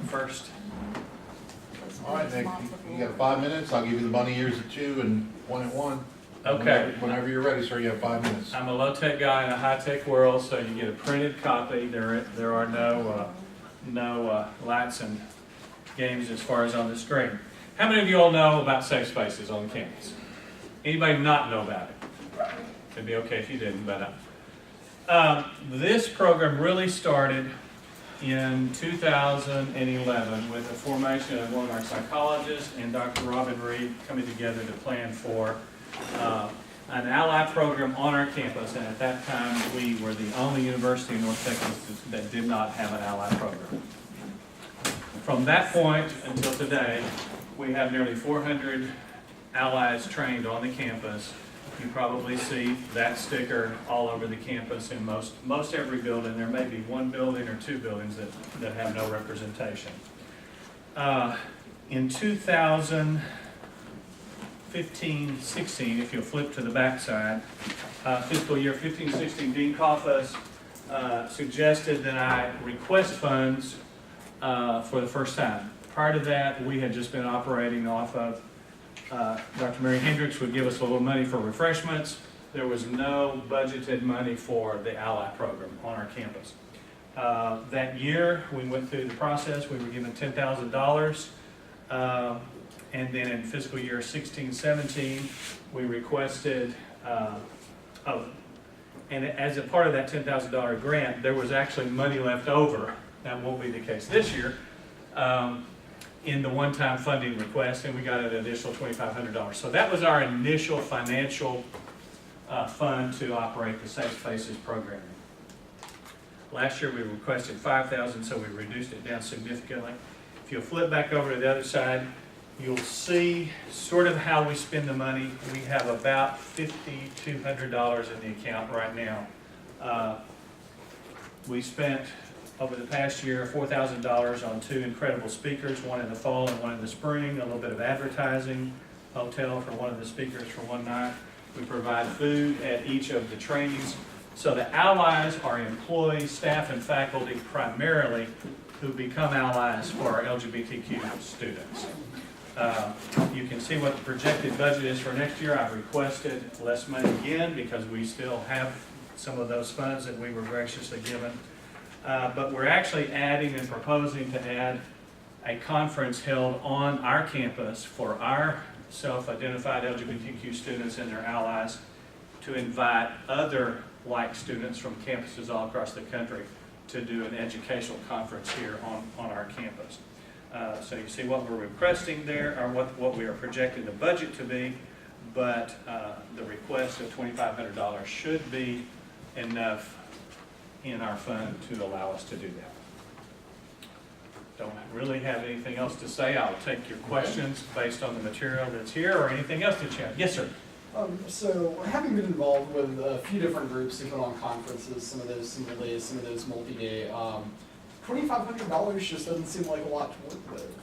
first. All right, Nick, you got 5 minutes. I'll give you the bunny ears at 2 and 1 at 1. Okay. Whenever you're ready, sir, you have 5 minutes. I'm a low-tech guy in a high-tech world, so you get a printed copy. There are no lights and games as far as on the screen. How many of you all know about safe spaces on campus? Anybody not know about it? It'd be okay if you didn't, but this program really started in 2011 with the formation of one of our psychologists and Dr. Robin Reed coming together to plan for an ally program on our campus, and at that time we were the only university in North Texas that did not have an ally program. From that point until today, we have nearly 400 allies trained on the campus. You probably see that sticker all over the campus in most every building. There may be one building or two buildings that have no representation. In 2015-16, if you'll flip to the back side, fiscal year 15-16, Dean Coffus suggested that I request funds for the first time. Prior to that, we had just been operating off of Dr. Mary Hendricks would give us a little money for refreshments. There was no budgeted money for the Ally program on our campus. That year, we went through the process. We were given $10,000. And then in fiscal year 16-17, we requested, and as a part of that $10,000 grant, there was actually money left over. That won't be the case this year. In the one-time funding request, and we got an additional $2,500. So that was our initial financial fund to operate the Safe Spaces program. Last year we requested $5,000, so we reduced it down significantly. If you'll flip back over to the other side, you'll see sort of how we spend the money. We have about $5,200 in the account right now. We spent over the past year, $4,000 on 2 incredible speakers, one in the fall and one in the spring, a little bit of advertising, hotel for one of the speakers for one night. We provide food at each of the trainings. So the allies are employees, staff, and faculty primarily who become allies for our LGBTQ students. You can see what the projected budget is for next year. I've requested less money again because we still have some of those funds that we were graciously given. But we're actually adding and proposing to add a conference held on our campus for our self-identified LGBTQ students and their allies to invite other like students from campuses all across the country to do an educational conference here on our campus. So you see what we're requesting there, or what we are projecting the budget to be, but the request of $2,500 should be enough in our fund to allow us to do that. Don't really have anything else to say. I'll take your questions based on the material that's here or anything else that you have. Yes, sir. So having been involved with a few different groups to put on conferences, some of those single days, some of those multi-day, $2,500 just doesn't seem like a lot to work with.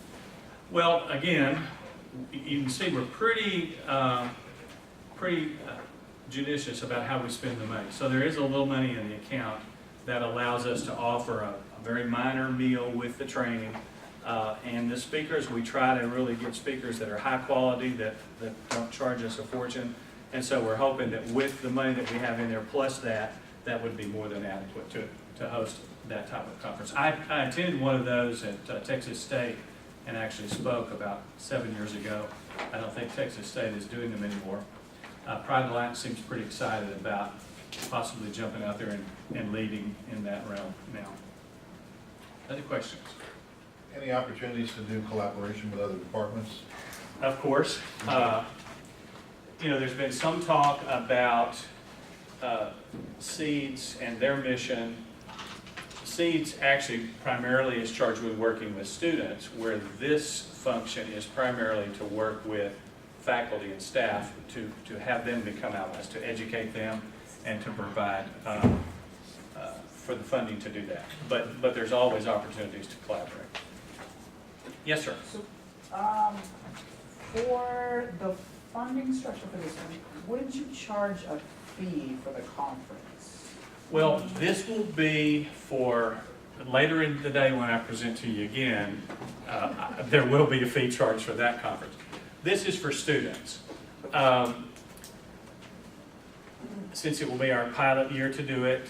Well, again, you can see we're pretty judicious about how we spend the money. So there is a little money in the account that allows us to offer a very minor meal with the training. And the speakers, we try to really get speakers that are high quality, that don't charge us a fortune. And so we're hoping that with the money that we have in there, plus that would be more than adequate to host that type of conference. I attended one of those at Texas State and actually spoke about 7 years ago. I don't think Texas State is doing them anymore. Pride Alliance seems pretty excited about possibly jumping out there and leading in that realm now. Other questions? Any opportunities to do collaboration with other departments? Of course. There's been some talk about SEEDS and their mission. SEEDS actually primarily is charged with working with students, where this function is primarily to work with faculty and staff to have them become allies, to educate them and to provide for the funding to do that. But there's always opportunities to collaborate. Yes, sir. So, for the funding structure for this one, wouldn't you charge a fee for the conference? Well, this will be for later in the day when I present to you again, there will be a fee charge for that conference. This is for students. Since it will be our pilot year to do it,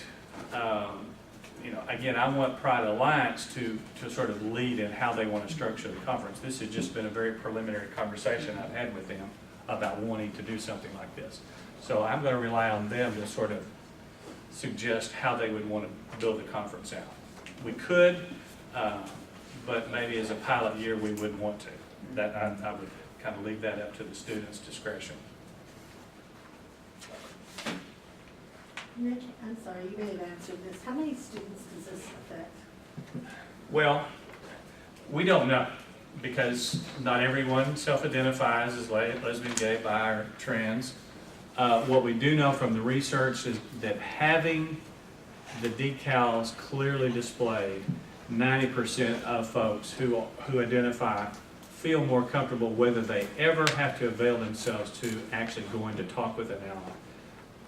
you know, again, I want Pride Alliance to sort of lead in how they want to structure the conference. This has just been a very preliminary conversation I've had with them about wanting to do something like this. So I'm going to rely on them to sort of suggest how they would want to build the conference out. We could, but maybe as a pilot year we wouldn't want to. That I would kind of leave that up to the students' discretion. Nick, I'm sorry, you may have answered this. How many students does this affect? Well, we don't know, because not everyone self-identifies as lesbian, gay, bi, or trans. What we do know from the research is that having the decals clearly displayed, 90% of folks who identify feel more comfortable whether they ever have to avail themselves to actually going to talk with an ally.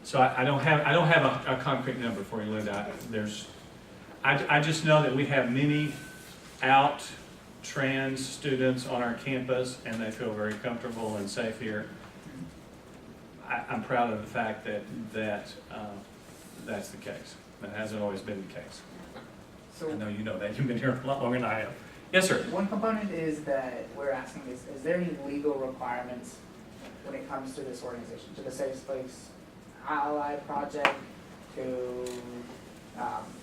So I don't have a concrete number for you, Linda. I just know that we have many out trans students on our campus, and they feel very comfortable and safe here. I'm proud of the fact that that's the case. That hasn't always been the case. So I know you know that. You've been here a lot longer than I have. Yes, sir. one component is that we're asking is there any legal requirements when it comes to this organization, to the Safe Space Ally Project, to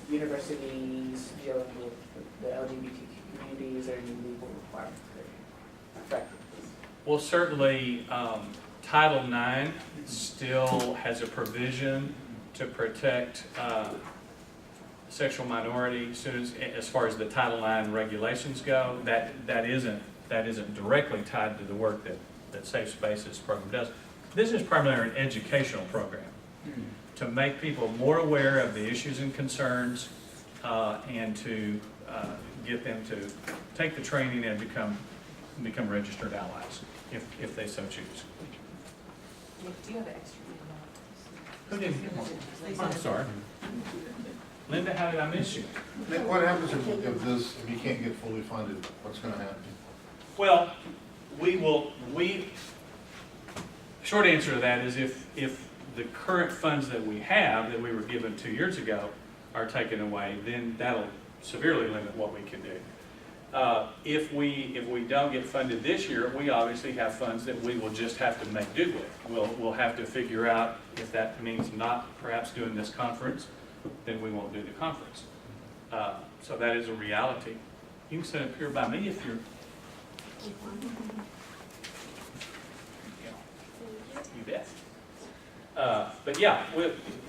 universities dealing with the LGBTQ community? Is there any legal requirements that affect this? Well, certainly, Title IX still has a provision to protect sexual minority students as far as the Title IX regulations go. That isn't directly tied to the work that Safe Spaces program does. This is primarily an educational program to make people more aware of the issues and concerns and to get them to take the training and become registered allies if they so choose. Do you have extra? Who didn't get one? I'm sorry. Linda, how did I miss you? Nick, what happens if you can't get fully funded? What's gonna happen? Well, short answer to that is if the current funds that we have, that we were given 2 years ago, are taken away, then that'll severely limit what we can do. If we don't get funded this year, we obviously have funds that we will just have to make do with. We'll have to figure out if that means not perhaps doing this conference, then we won't do the conference. So that is a reality. You can sit up here by me if you're. You bet. But yeah,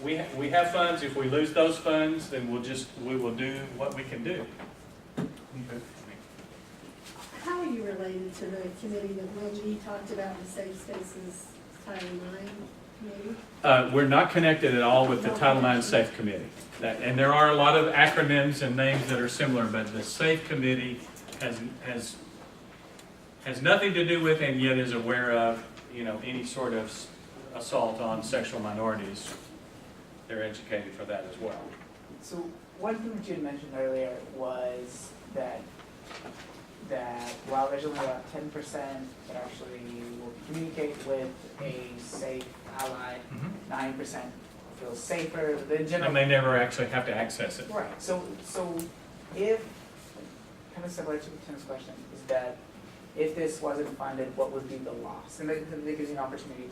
we have funds. If we lose those funds, then we will do what we can do. How are you related to the committee that Wendy talked about, the Safe Spaces Title IX committee? We're not connected at all with the Title IX Safe Committee. And there are a lot of acronyms and names that are similar, but the Safe Committee has nothing to do with and yet is aware of, any sort of assault on sexual minorities. They're educated for that as well. So one thing that you had mentioned earlier was that while there's only about 10% that actually will communicate with a safe ally, 9% feels safer than general. And they never actually have to access it. Right. So if, kind of similar to Tim's question, is that if this wasn't funded, what would be the loss? And that gives you an opportunity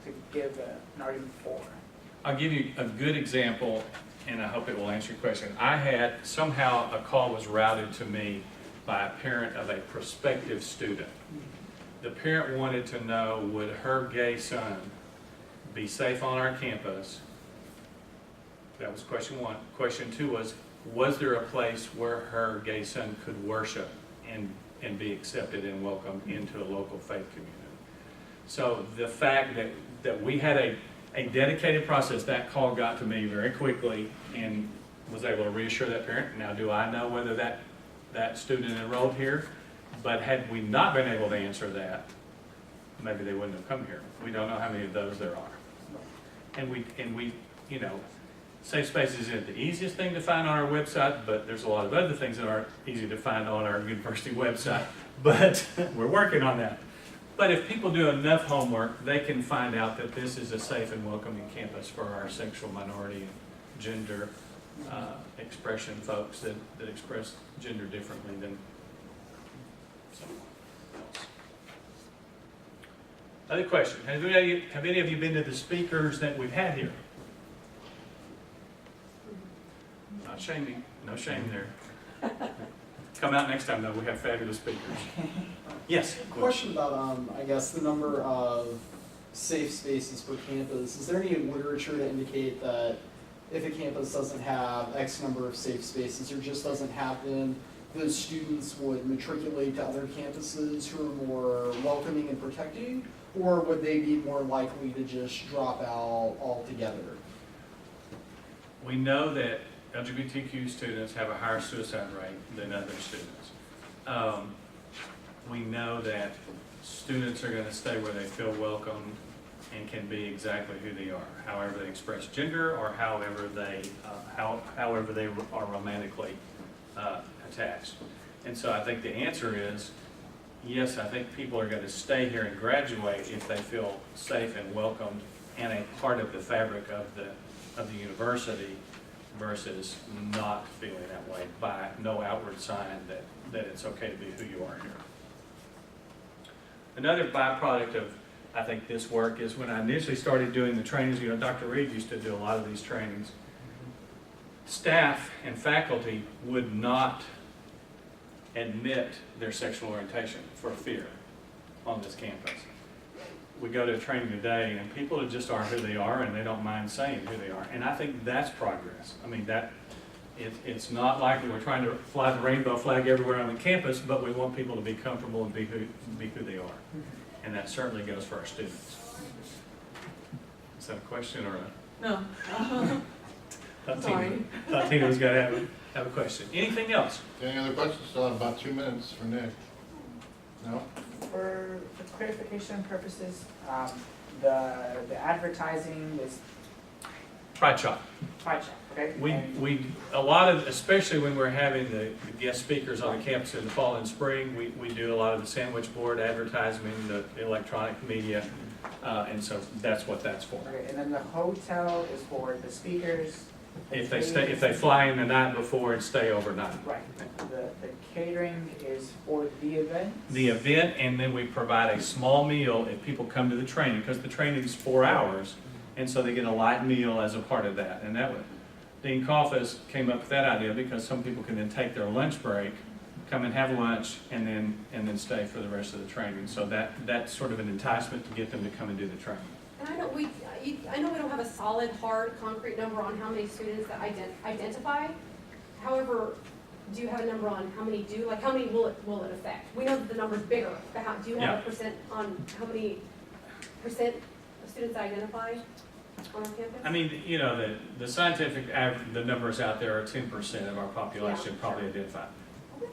to give an argument for. I'll give you a good example, and I hope it will answer your question. I had, somehow a call was routed to me by a parent of a prospective student. The parent wanted to know, would her gay son be safe on our campus? That was question one. Question two was there a place where her gay son could worship and be accepted and welcomed into a local faith community? So the fact that we had a dedicated process, that call got to me very quickly and was able to reassure that parent. Now, do I know whether that student enrolled here? But had we not been able to answer that, maybe they wouldn't have come here. We don't know how many of those there are. And we Safe spaces isn't the easiest thing to find on our website, but there's a lot of other things that aren't easy to find on our university website. But we're working on that. But if people do enough homework, they can find out that this is a safe and welcoming campus for our sexual minority and gender expression folks that express gender differently than someone else. Other question, have any of you been to the speakers that we've had here? Not shaming, no shame there. Come out next time though, we have fabulous speakers. Yes? Question about, I guess, the number of safe spaces per campus. Is there any literature to indicate that if a campus doesn't have X number of safe spaces or just doesn't have them, those students would matriculate to other campuses who are more welcoming and protecting? Or would they be more likely to just drop out altogether? We know that LGBTQ students have a higher suicide rate than other students. We know that students are going to stay where they feel welcome and can be exactly who they are, however they express gender or however they are romantically attached. And so I think the answer is yes. I think people are going to stay here and graduate if they feel safe and welcomed and a part of the fabric of the university, versus not feeling that way by no outward sign that it's okay to be who you are here. Another byproduct of, I think, this work is when I initially started doing the trainings, Dr. Reed used to do a lot of these trainings. Staff and faculty would not admit their sexual orientation for fear on this campus. We go to a training today and people just are who they are and they don't mind saying who they are. And I think that's progress. I mean, it's not like we're trying to fly the rainbow flag everywhere on the campus, but we want people to be comfortable and be who they are. And that certainly goes for our students. Is that a question or a? No. Sorry. Thought Tina was going to have a question. Anything else? Any other questions? Still have about 2 minutes for Nick. No? For clarification purposes, the advertising is Pride Shop. Pride Shop, okay? We a lot of, especially when we're having the guest speakers on the campus in the fall and spring, we do a lot of the sandwich board advertising, the electronic media, and so that's what that's for. Okay, and then the hotel is for the speakers. If they fly in the night before and stay overnight. Right. The catering is for the event. The event, and then we provide a small meal if people come to the training, because the training is 4 hours, and so they get a light meal as a part of that. And Dean Coffis came up with that idea because some people can then take their lunch break, come and have lunch, and then stay for the rest of the training. So that's sort of an enticement to get them to come and do the training. And I know we don't have a solid, hard, concrete number on how many students that identify. However, do you have a number on how many do? Like, how many will it affect? We know that the number's bigger, but do you have a percent on how many percent of students that identify on our campus? I mean, the scientific the numbers out there are 10% of our population probably identify.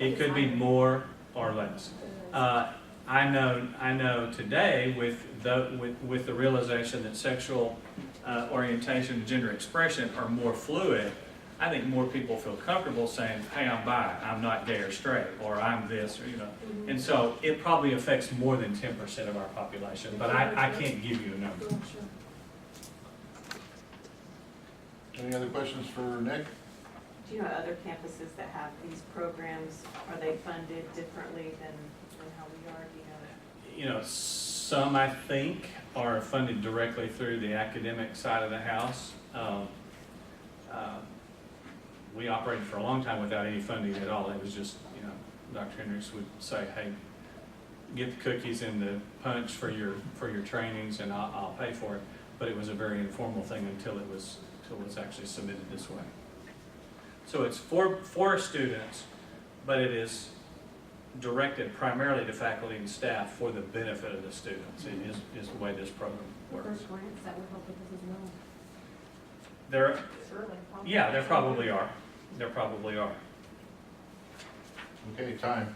It could be more or less. I know today with the realization that sexual orientation and gender expression are more fluid, I think more people feel comfortable saying, hey, I'm bi, I'm not gay or straight, or I'm this, or And so it probably affects more than 10% of our population, but I can't give you a number. Any other questions for Nick? Do you know other campuses that have these programs, are they funded differently than how we are, do you know? Some I think are funded directly through the academic side of the house. We operated for a long time without any funding at all. It was just, Dr. Hendricks would say, hey, get the cookies and the punch for your trainings and I'll pay for it. But it was a very informal thing until it was actually submitted this way. So it's for students, but it is directed primarily to faculty and staff for the benefit of the students. It is the way this program works. There's grants that would help with this as well. There probably are. There probably are. Okay, time.